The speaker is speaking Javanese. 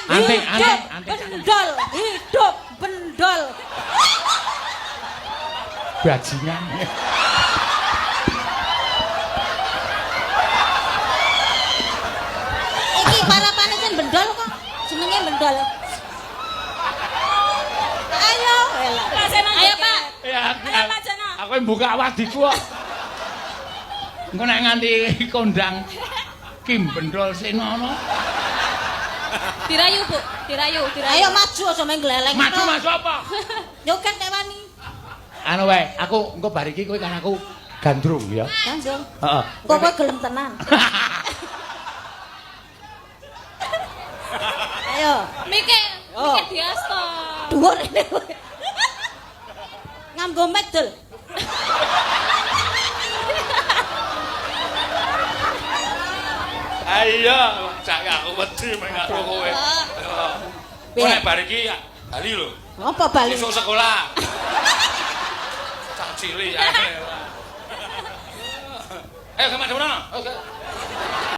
Anting. Bendol, hidup bendol. Bajingan. Iki parapane sing bendol kok. Jenenge bendol. Ayo, ayo Pak. Ya, Ayo Pak Jono. aku yang buka wadiku kok. Engko nek nganti kondang Kim Bendol Senono. Dirayu, Bu. Dirayu. Ayo maju aja main gleleng. Maju apa? Nyoket nek wani. Anu wae, aku engko bar iki kowe kan aku gandrung ya. Kanjeng. Heeh. Kok kowe gelem tenan. Ayo. Mikir diasto. Dhuwur ini kowe. Nganggo medel. Ayo, cak aku wedi meng karo kowe. Kowe nek bar iki bali lho. Apa bali? Besok sekolah. Cak cilik ae. Ayo, kemak demono. Oke.